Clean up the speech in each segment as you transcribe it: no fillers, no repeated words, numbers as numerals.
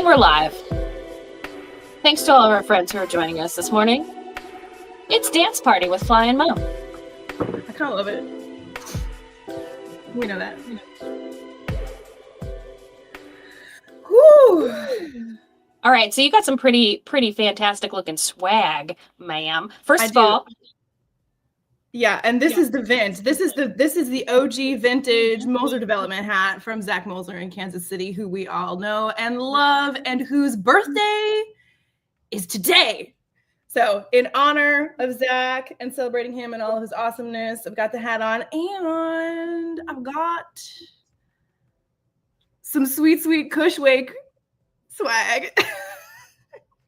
And we're live. Thanks to all of our friends who are joining us this morning. It's Dance Party with Fly and Mo. I kind of love it. We know that. Whew. All right, so you got some pretty fantastic looking swag, ma'am. First of all, yeah, and this is the Vint. This is the OG vintage Moser development hat from Zach Moser in Kansas City, who we all know and love, and whose birthday is today. So in honor of Zach and celebrating him and all of his awesomeness, I've got the hat on, and I've got some sweet Cushwake swag.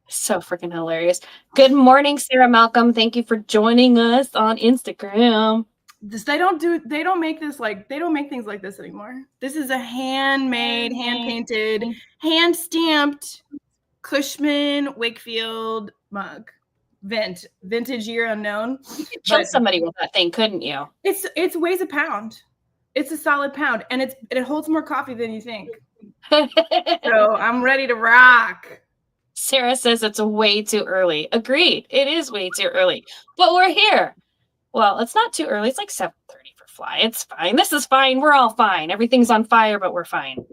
So freaking hilarious. Good morning, Sarah Malcolm. Thank you for joining us on Instagram. They don't make things like this anymore. This is a handmade, hand-painted, hand-stamped Cushman Wakefield mug. Vintage year unknown. You could kill somebody with that thing, couldn't you? It weighs a pound. It's a solid pound, and it holds more coffee than you think. So I'm ready to rock. Sarah says it's way too early. Agreed. It is way too early. But we're here. Well, it's not too early. It's like 7:30 for Fly. It's fine. This is fine. We're all fine. Everything's on fire, but we're fine.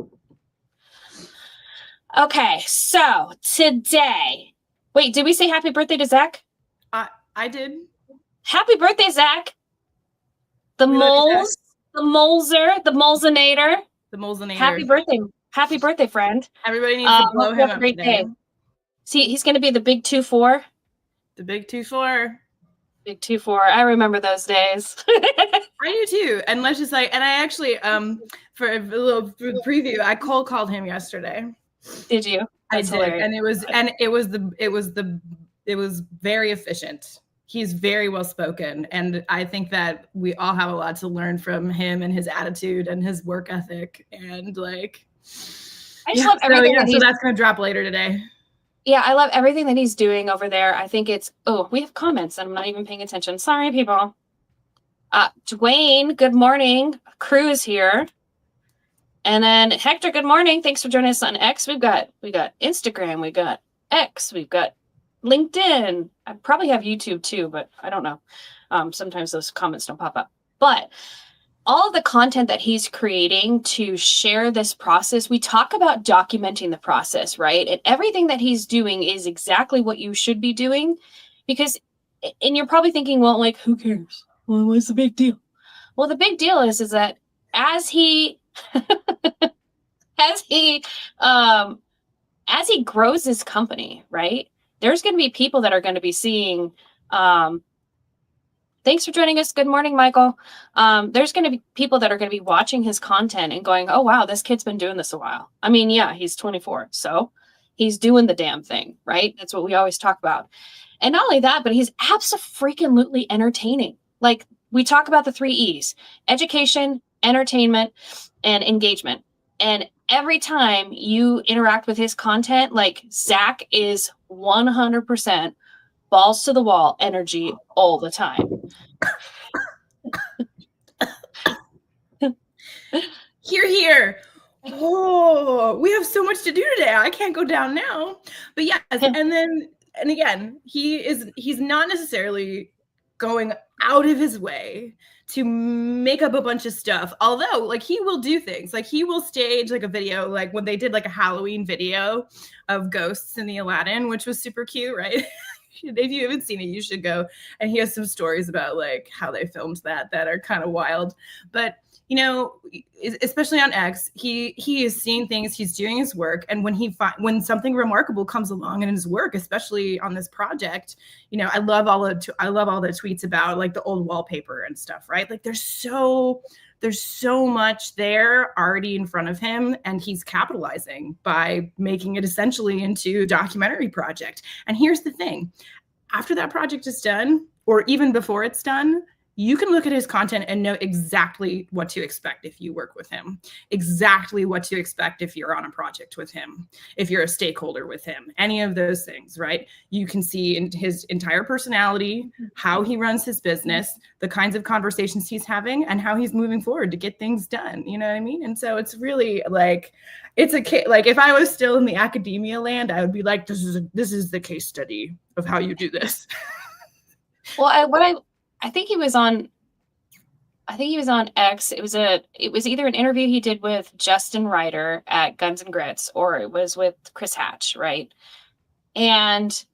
Okay, so today. Wait, did we say happy birthday to Zach? I did. Happy birthday, Zach. The moles, the molzer, the molzinator. The molzinator. Happy birthday. Happy birthday, friend. Everybody needs to blow him up great day. See, he's going to be the big 2-4. The big 2-4. Big 2-4. I remember those days. I do too. And let's just and I actually, for a little preview, I cold called him yesterday. Did you? That's hilarious. And it was very efficient. He's very well spoken, and I think that we all have a lot to learn from him and his attitude and his work ethic. And I just love everything. So that's going to drop later today. Yeah, I love everything that he's doing over there. I think it's we have comments and I'm not even paying attention. Sorry, people. Dwayne, good morning. Cruz here. And then Hector, good morning. Thanks for joining us on X. We got Instagram, we got X, we've got LinkedIn. I probably have YouTube too, but I don't know. Sometimes those comments don't pop up. But all of the content that he's creating to share this process, we talk about documenting the process, right? And everything that he's doing is exactly what you should be doing, because, and you're probably thinking, well, who cares? Well, what's the big deal? Well, the big deal is that as he grows his company, right? There's going to be people that are going to be seeing, thanks for joining us. Good morning, Michael. There's going to be people that are going to be watching his content and going, oh, wow, this kid's been doing this a while. I mean, yeah, he's 24. So he's doing the damn thing, right? That's what we always talk about. And not only that, but he's absolutely entertaining. We talk about the 3 E's: education, entertainment, and engagement. And every time you interact with his content, Zach is 100% balls to the wall energy all the time. Here. Oh, we have so much to do today. I can't go down now. But yes, and again, he's not necessarily going out of his way to make up a bunch of stuff. Although, he will do things. He will stage a video, when they did a Halloween video of ghosts in the Aladdin, which was super cute, right? If you haven't seen it, you should go. And he has some stories about how they filmed that are kind of wild. But especially on X, he is seeing things, he's doing his work, and when something remarkable comes along in his work, especially on this project, I love all the tweets about the old wallpaper and stuff, right? There's so much there already in front of him, and he's capitalizing by making it essentially into a documentary project. And here's the thing: after that project is done, or even before it's done, you can look at his content and know exactly what to expect if you work with him, exactly what to expect if you're on a project with him, if you're a stakeholder with him, any of those things, right? You can see in his entire personality, how he runs his business, the kinds of conversations he's having, and how he's moving forward to get things done. You know what I mean? And so it's really like, it's like if I was still in the academia land, I would be like, this is the case study of how you do this. Well, I think he was on X. It was either an interview he did with Justin Ryder at Guns and Grits, or it was with Chris Hatch, right? And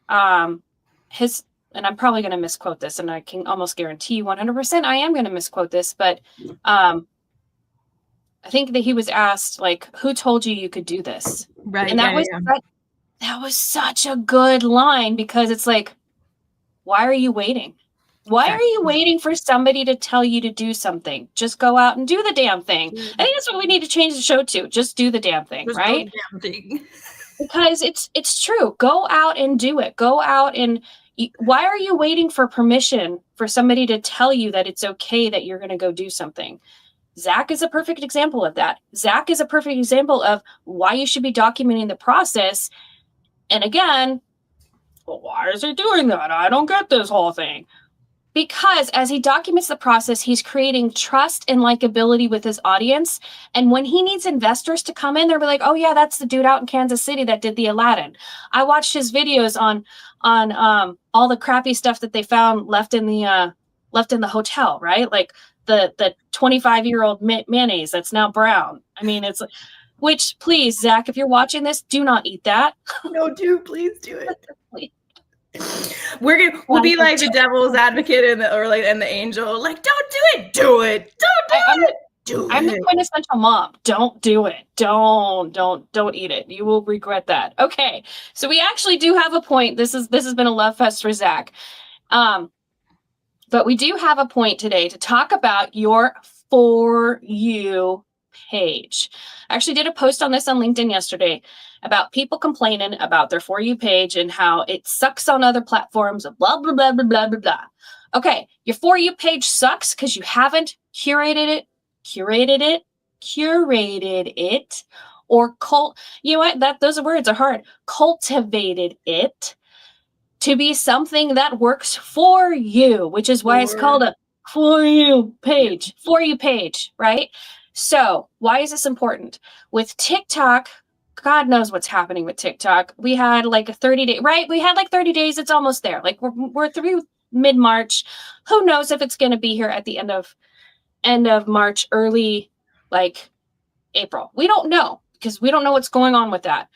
and I'm probably going to misquote this, and I can almost guarantee you 100% I am going to misquote this, but I think that he was asked, like, who told you could do this? Right. And that was such a good line, because it's like, why are you waiting? Why are you waiting for somebody to tell you to do something? Just go out and do the damn thing. I think that's what we need to change the show to. Just do the damn thing, right? Do the damn thing. Because it's true. Go out and do it. Go out and why are you waiting for permission for somebody to tell you that it's okay that you're going to go do something? Zach is a perfect example of that. Zach is a perfect example of why you should be documenting the process. And again, well, why is he doing that? I don't get this whole thing. Because as he documents the process, he's creating trust and likability with his audience. And when he needs investors to come in, they'll be like, oh yeah, that's the dude out in Kansas City that did the Aladdin. I watched his videos on all the crappy stuff that they found left in the hotel, right? Like the 25-year-old mayonnaise that's now brown. I mean, it's, which, please, Zach, if you're watching this, do not eat that. No, please do it. Please. We'll be like the devil's advocate and the angel, like, don't do it, do it, I'm the quintessential mom. Don't do it. Don't eat it. You will regret that. Okay, so we actually do have a point. This has been a love fest for Zach, but we do have a point today to talk about your For You page. I actually did a post on this on LinkedIn yesterday about people complaining about their For You page and how it sucks on other platforms, blah, blah, blah, blah, blah, blah, blah. Okay, your For You page sucks because you haven't curated it, or you know what? Those words are hard. Cultivated it to be something that works for you, which is why it's called a For You page. For You page, right? So why is this important? With TikTok, God knows what's happening with TikTok. We had like a 30-day, right? We had like 30 days. It's almost there. Like we're through mid-March. Who knows if it's going to be here at the end of March, early like April. We don't know, because we don't know what's going on with that.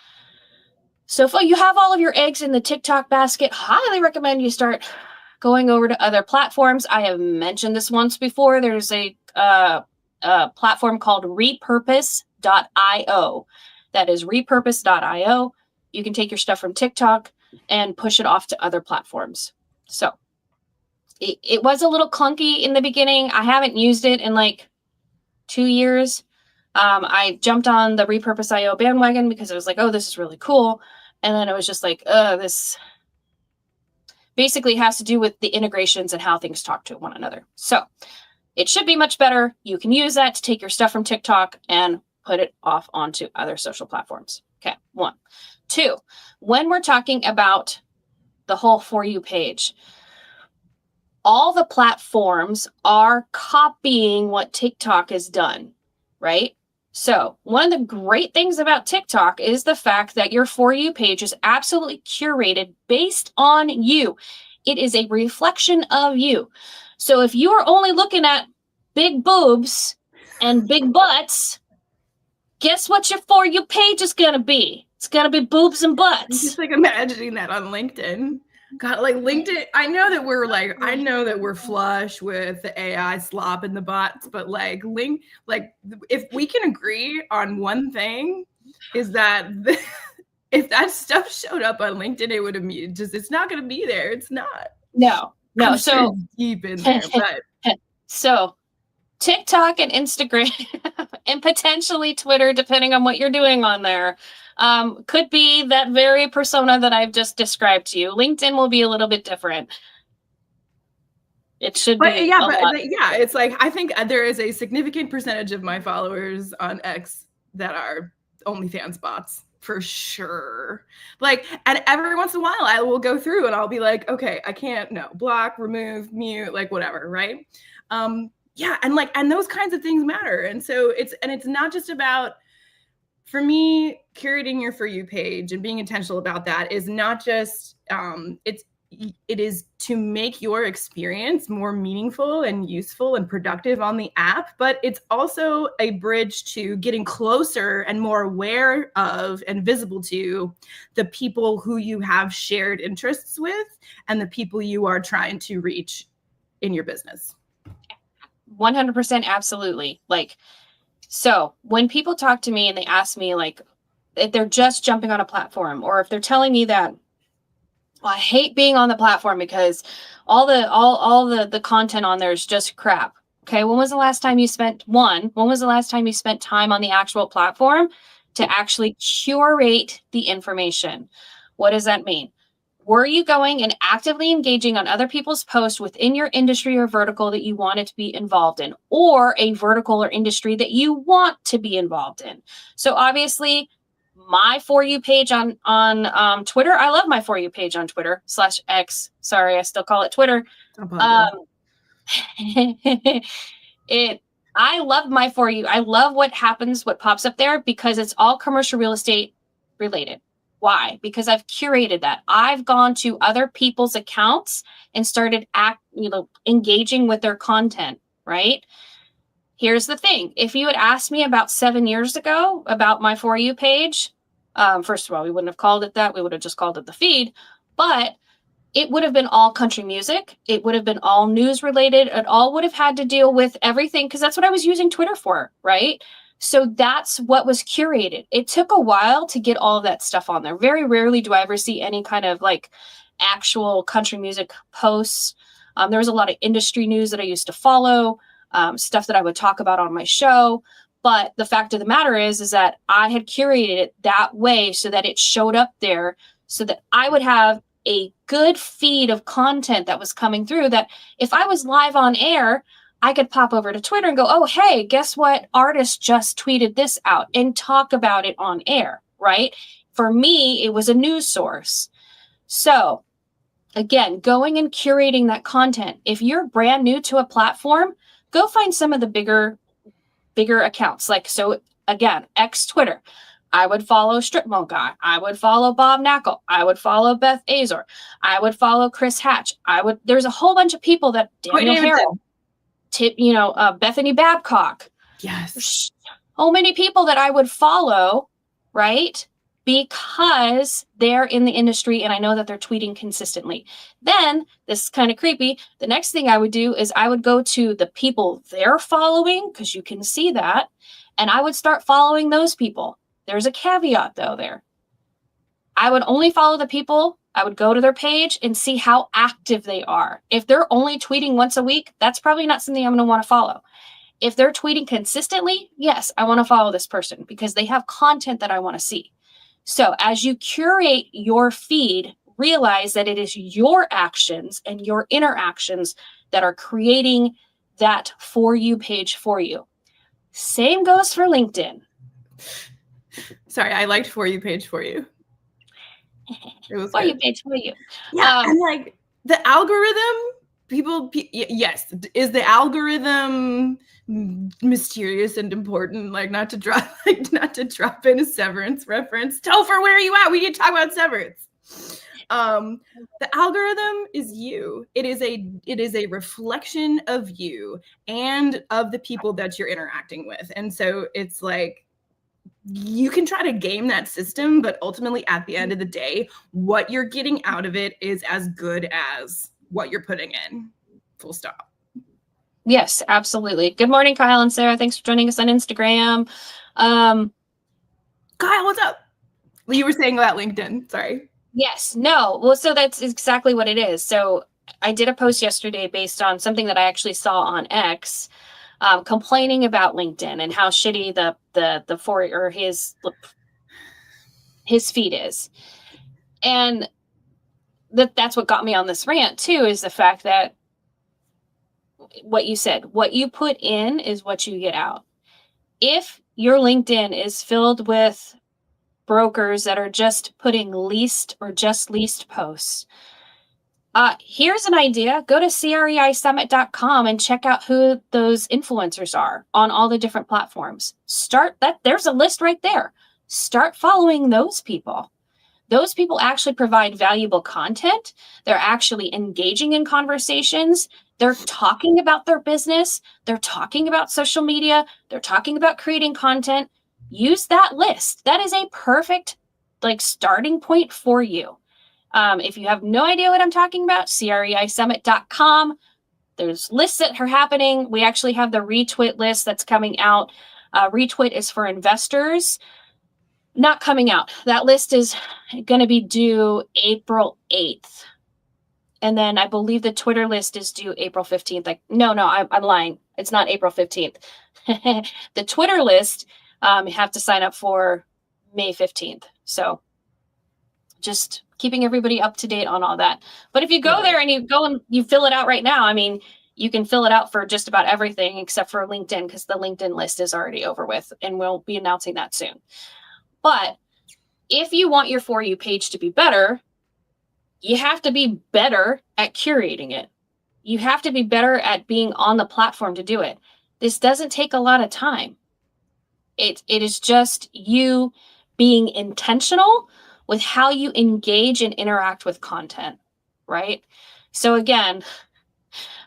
So if you have all of your eggs in the TikTok basket, highly recommend you start going over to other platforms. I have mentioned this once before. There's a platform called repurpose.io. That is repurpose.io. You can take your stuff from TikTok and push it off to other platforms. So it was a little clunky in the beginning. I haven't used it in like 2 years. I jumped on the repurpose.io bandwagon because I was like, oh, this is really cool. And then it was just like, this basically has to do with the integrations and how things talk to one another. So it should be much better. You can use that to take your stuff from TikTok and put it off onto other social platforms. Okay, 1. 2, when we're talking about the whole For You page, all the platforms are copying what TikTok has done, right? So one of the great things about TikTok is the fact that your For You page is absolutely curated based on you. It is a reflection of you. So if you are only looking at big boobs and big butts, guess what your For You page is going to be? It's going to be boobs and butts. I'm just like imagining that on LinkedIn. God, like LinkedIn, I know that we're flush with the AI slop and the bots, but like if we can agree on one thing, is that if that stuff showed up on LinkedIn, it would immediately it's not going to be there. It's not. No. I'm So sure it's deep in there, but so TikTok and Instagram and potentially Twitter, depending on what you're doing on there, could be that very persona that I've just described to you. LinkedIn will be a little bit different. It should But be yeah, a lot. yeah, it's like I think there is a significant percentage of my followers on X that are OnlyFans bots for sure. Like, and every once in a while I will go through and I'll be like, okay, I can't, no, block, remove, mute, like whatever, right? Yeah, and those kinds of things matter. And so it's not just about, for me, curating your For You page and being intentional about that is not just it is to make your experience more meaningful and useful and productive on the app, but it's also a bridge to getting closer and more aware of and visible to the people who you have shared interests with and the people you are trying to reach in your business. 100% absolutely. Like, so when people talk to me and they ask me, like, if they're just jumping on a platform, or if they're telling me that, well, I hate being on the platform because all the content on there is just crap. Okay, when was the last time you spent time on the actual platform to actually curate the information? What does that mean? Were you going and actively engaging on other people's posts within your industry or vertical that you wanted to be involved in, or a vertical or industry that you want to be involved in? So obviously, my For You page on Twitter, I love my For You page on Twitter /X. Sorry, I still call it Twitter. I love my For You. I love what pops up there, because it's all commercial real estate related. Why? Because I've curated that. I've gone to other people's accounts and started engaging with their content, right? Here's the thing. If you had asked me about 7 years ago about my For You page, first of all, we wouldn't have called it that. We would have just called it the feed. But it would have been all country music. It would have been all news related. It all would have had to deal with everything, because that's what I was using Twitter for, right? So that's what was curated. It took a while to get all of that stuff on there. Very rarely do I ever see any kind of like actual country music posts. There was a lot of industry news that I used to follow, stuff that I would talk about on my show. But the fact of the matter is that I had curated it that way so that it showed up there, so that I would have a good feed of content that was coming through, that if I was live on air, I could pop over to Twitter and go, oh, hey, guess what? Artist just tweeted this out, and talk about it on air, right? For me, it was a news source. So again, going and curating that content. If you're brand new to a platform, go find some of the bigger accounts. Like, so again, X Twitter. I would follow Strip Mall Guy. I would follow Bob Knackle. I would follow Beth Azor. I would follow Chris Hatch. There's a whole bunch of people that Daniel Harrell, Bethany Babcock. Yes. So many people that I would follow, right? Because they're in the industry and I know that they're tweeting consistently. Then, this is kind of creepy, the next thing I would do is I would go to the people they're following, because you can see that, and I would start following those people. There's a caveat though there. I would only follow the people, I would go to their page and see how active they are. If they're only tweeting once a week, that's probably not something I'm going to want to follow. If they're tweeting consistently, yes, I want to follow this person because they have content that I want to see. So as you curate your feed, realize that it is your actions and your interactions that are creating that For You page for you. Same goes for LinkedIn. Sorry, I liked For You page for you. It was For You page for you. Yeah, and like the algorithm, yes, is the algorithm mysterious and important? Like, not to drop in a Severance reference. Topher, where are you at? We need to talk about Severance. The algorithm is you. It is a reflection of you and of the people that you're interacting with. And so it's like, you can try to game that system, but ultimately at the end of the day, what you're getting out of it is as good as what you're putting in. Full stop. Yes, absolutely. Good morning, Kyle and Sarah. Thanks for joining us on Instagram. Kyle, what's up? You were saying about LinkedIn. Sorry. Yes. No. Well, so that's exactly what it is. So I did a post yesterday based on something that I actually saw on X, complaining about LinkedIn and how shitty his feed is. And that's what got me on this rant too, is the fact that what you said, what you put in is what you get out. If your LinkedIn is filled with brokers that are just putting least or just least posts, here's an idea. Go to CREISummit.com and check out who those influencers are on all the different platforms. Start that. There's a list right there. Start following those people. Those people actually provide valuable content. They're actually engaging in conversations. They're talking about their business. They're talking about social media. They're talking about creating content. Use that list. That is a perfect starting point for you. If you have no idea what I'm talking about, CREISummit.com. There's lists that are happening. We actually have the retweet list that's coming out. Retweet is for investors. Not coming out. That list is going to be due April 8th. And then I believe the Twitter list is due April 15th. No, I'm lying. It's not April 15th. The Twitter list, you have to sign up for May 15th. So just keeping everybody up to date on all that. But if you go there and you go and you fill it out right now, I mean, you can fill it out for just about everything except for LinkedIn, because the LinkedIn list is already over with, and we'll be announcing that soon. But if you want your For You page to be better, you have to be better at curating it. You have to be better at being on the platform to do it. This doesn't take a lot of time. It is just you being intentional with how you engage and interact with content, right? So again,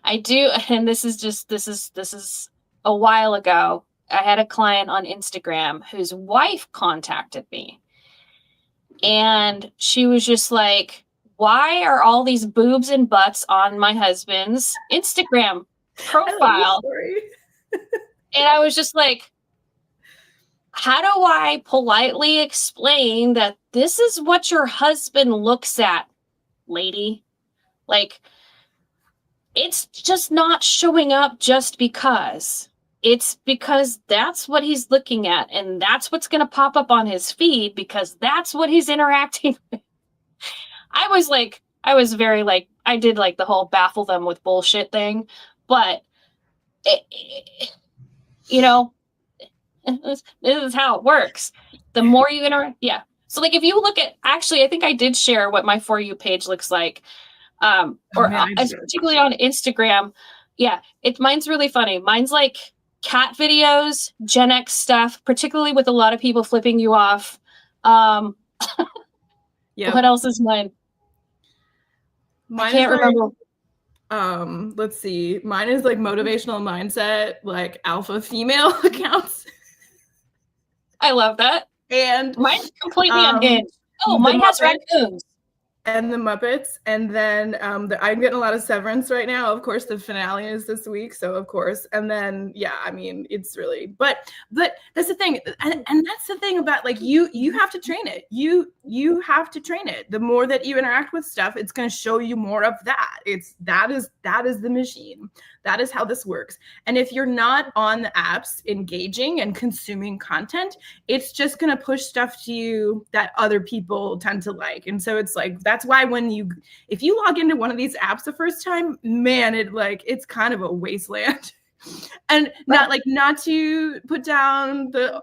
I do, and this is a while ago. I had a client on Instagram whose wife contacted me, and she was just like, why are all these boobs and butts on my husband's Instagram profile? And I was just like, how do I politely explain that this is what your husband looks at, lady? Like, it's just not showing up just because. It's because that's what he's looking at, and that's what's going to pop up on his feed because that's what he's interacting with. I was very I did the whole baffle them with bullshit thing, but this is how it works. The more you interact, yeah. So if you look at, actually, I think I did share what my For You page looks like, particularly on Instagram. Yeah, mine's really funny. Mine's cat videos, Gen X stuff, particularly with a lot of people flipping you off. What else is mine? I can't remember. Let's see. Mine is motivational mindset, alpha female accounts. I love that. And mine's completely unhinged. Oh, mine has raccoons. And the Muppets. And then I'm getting a lot of Severance right now. Of course, the finale is this week. So, of course. And then, yeah, I mean, it's really, but that's the thing. And that's the thing about you have to train it. You have to train it. The more that you interact with stuff, it's going to show you more of that. That is the machine. That is how this works. And if you're not on the apps engaging and consuming content, it's just going to push stuff to you that other people tend to like. And so it's that's why if you log into one of these apps the first time, man, it's kind of a wasteland. And not to put down the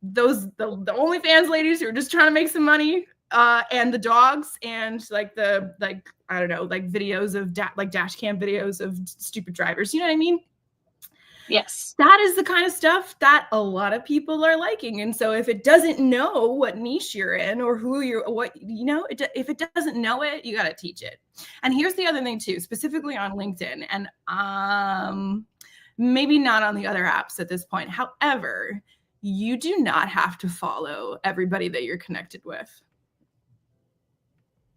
OnlyFans ladies who are just trying to make some money, and the dogs and I don't know, videos of dash cam videos of stupid drivers. You know what I mean? Yes. That is the kind of stuff that a lot of people are liking. And so if it doesn't know what niche you're in or if it doesn't know it, you got to teach it. And here's the other thing too, specifically on LinkedIn and maybe not on the other apps at this point. However, you do not have to follow everybody that you're connected with.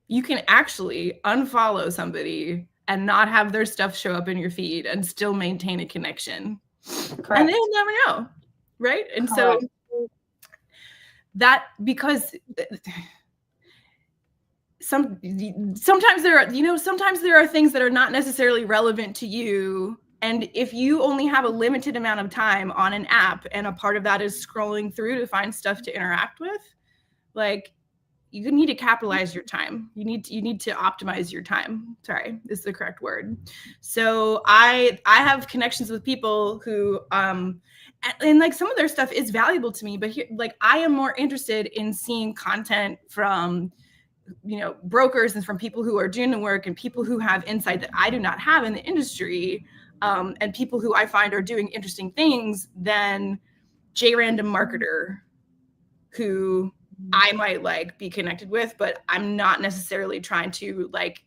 You can actually unfollow somebody and not have their stuff show up in your feed and still maintain a connection. Correct. And they'll never know, right? And Correct. So that, because sometimes there are things that are not necessarily relevant to you. And if you only have a limited amount of time on an app and a part of that is scrolling through to find stuff to interact with, you need to capitalize your time. You need to optimize your time. Sorry, is the correct word. So I have connections with people who and like some of their stuff is valuable to me, but here, like I am more interested in seeing content from brokers and from people who are doing the work and people who have insight that I do not have in the industry, and people who I find are doing interesting things than random marketer who I might like be connected with, but I'm not necessarily trying to like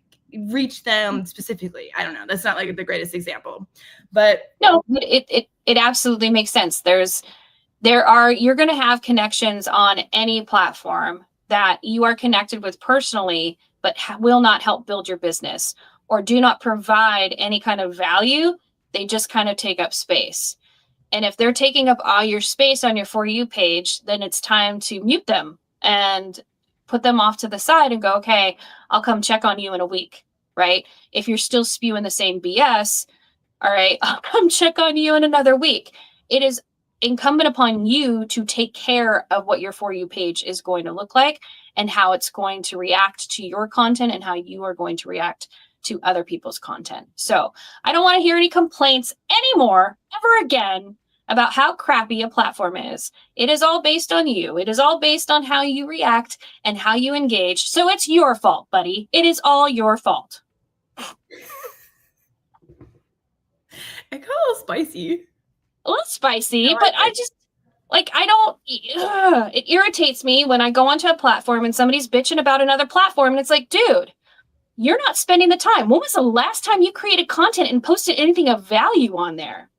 reach them specifically. I don't know. That's not like the greatest example, but no, it absolutely makes sense. You're going to have connections on any platform that you are connected with personally, but will not help build your business or do not provide any kind of value. They just kind of take up space. And if they're taking up all your space on your For You page, then it's time to mute them and put them off to the side and go, okay, I'll come check on you in a week, right? If you're still spewing the same BS, all right, I'll come check on you in another week. It is incumbent upon you to take care of what your For You page is going to look like and how it's going to react to your content and how you are going to react to other people's content. So I don't want to hear any complaints anymore, ever again, about how crappy a platform is. It is all based on you. It is all based on how you react and how you engage. So it's your fault, buddy. It is all your fault. It got a little spicy. A little spicy, but I just, like, I don't, it irritates me when I go onto a platform and somebody's bitching about another platform and it's like, dude, you're not spending the time. When was the last time you created content and posted anything of value on there?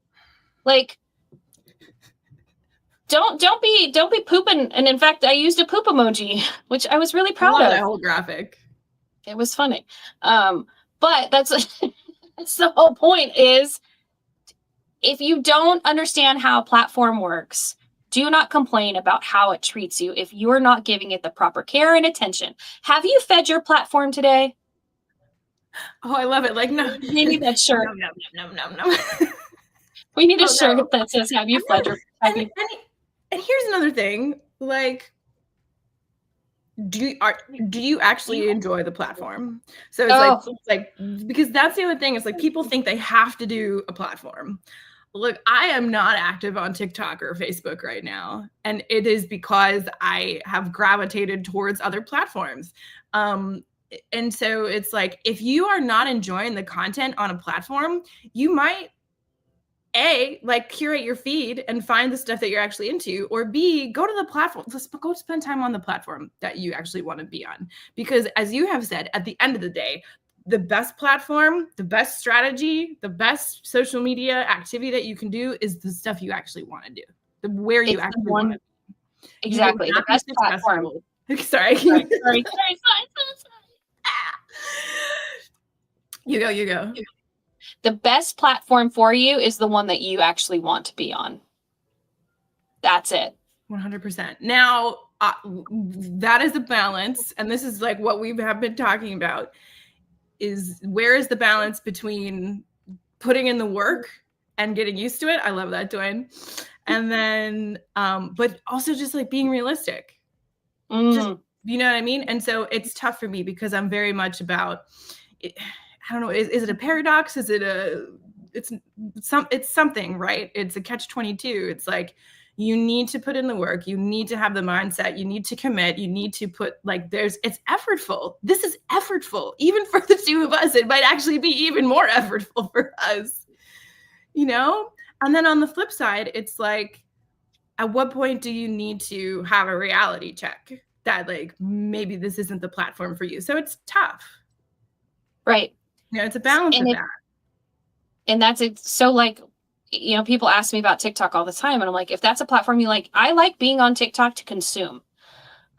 Like, don't be pooping. And in fact, I used a poop emoji, which I was really proud of. That whole graphic. It was funny. But that's the whole point is, if you don't understand how a platform works, do not complain about how it treats you if you're not giving it the proper care and attention. Have you fed your platform today? Oh, I love it. Like, no. We need that shirt. No. We need a shirt that says, have you fed your and here's another thing. Like, do you actually enjoy the platform? So it's like because that's the other thing. It's like people think they have to do a platform. Look, I am not active on TikTok or Facebook right now, and it is because I have gravitated towards other platforms. And so it's like, if you are not enjoying the content on a platform, you might like curate your feed and find the stuff that you're actually into, or B, go to the platform. Let's go spend time on the platform that you actually want to be on. Because as you have said, at the end of the day, the best platform, the best strategy, the best social media activity that you can do is the stuff you actually want to do, where you actually want to be. Exactly. The best platform. Sorry. Sorry. You go. The best platform for you is the one that you actually want to be on. That's it. 100%. Now, that is a balance. And this is like what we have been talking about, is where is the balance between putting in the work and getting used to it. I love that, Dwayne. And then, but also just like being realistic. Just, you know what I mean? And so it's tough for me because I'm very much about, I don't know, is it a paradox? Is it it's something, right? It's a catch-22. It's like, you need to put in the work. You need to have the mindset. You need to commit. You need to put, like, it's effortful. This is effortful. Even for the two of us, it might actually be even more effortful for us, And then on the flip side, it's like, at what point do you need to have a reality check that, like, maybe this isn't the platform for you? So it's tough. Right. It's a balance of that. And that's it. So, like, people ask me about TikTok all the time, and I'm like, if that's a platform you like, I like being on TikTok to consume.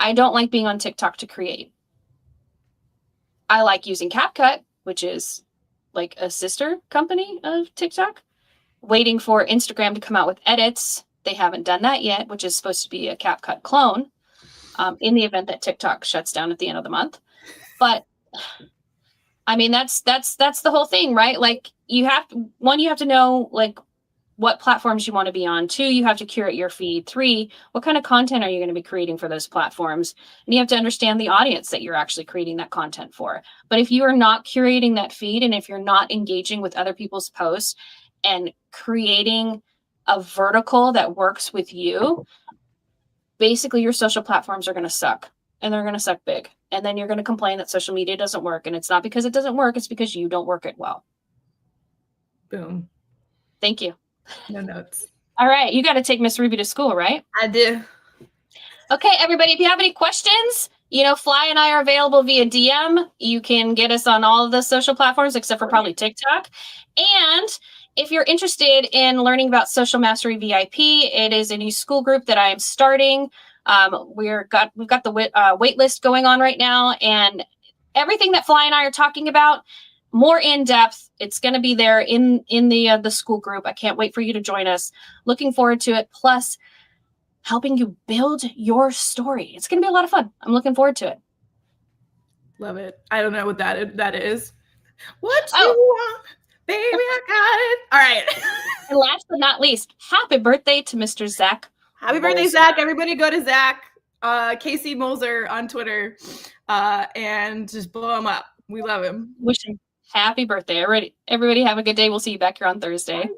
I don't like being on TikTok to create. I like using CapCut, which is like a sister company of TikTok, waiting for Instagram to come out with edits. They haven't done that yet, which is supposed to be a CapCut clone, in the event that TikTok shuts down at the end of the month. But I mean, that's the whole thing, right? Like, you have to know, like, what platforms you want to be on. 2, you have to curate your feed. 3, what kind of content are you going to be creating for those platforms? And you have to understand the audience that you're actually creating that content for. But if you are not curating that feed, and if you're not engaging with other people's posts and creating a vertical that works with you, basically your social platforms are going to suck, and they're going to suck big. And then you're going to complain that social media doesn't work. And it's not because it doesn't work, it's because you don't work it well. Boom. Thank you. No notes. All right. You got to take Miss Ruby to school, right? I do. Okay, everybody, if you have any questions, Fly and I are available via DM. You can get us on all of the social platforms except for probably TikTok. And if you're interested in learning about Social Mastery VIP, it is a new school group that I am starting. We've got the waitlist going on right now, and everything that Fly and I are talking about, more in depth, it's going to be there in the school group. I can't wait for you to join us. Looking forward to it. Plus, helping you build your story. It's going to be a lot of fun. I'm looking forward to it. Love it. I don't know what that is. What you want, baby, I got it. All right. And last but not least, happy birthday to Mr. Zach. Happy birthday, Zach. Everybody go to Zach, Casey Moser on Twitter, and just blow him up. We love him. Wish him happy birthday. Everybody have a good day. We'll see you back here on Thursday. Bye.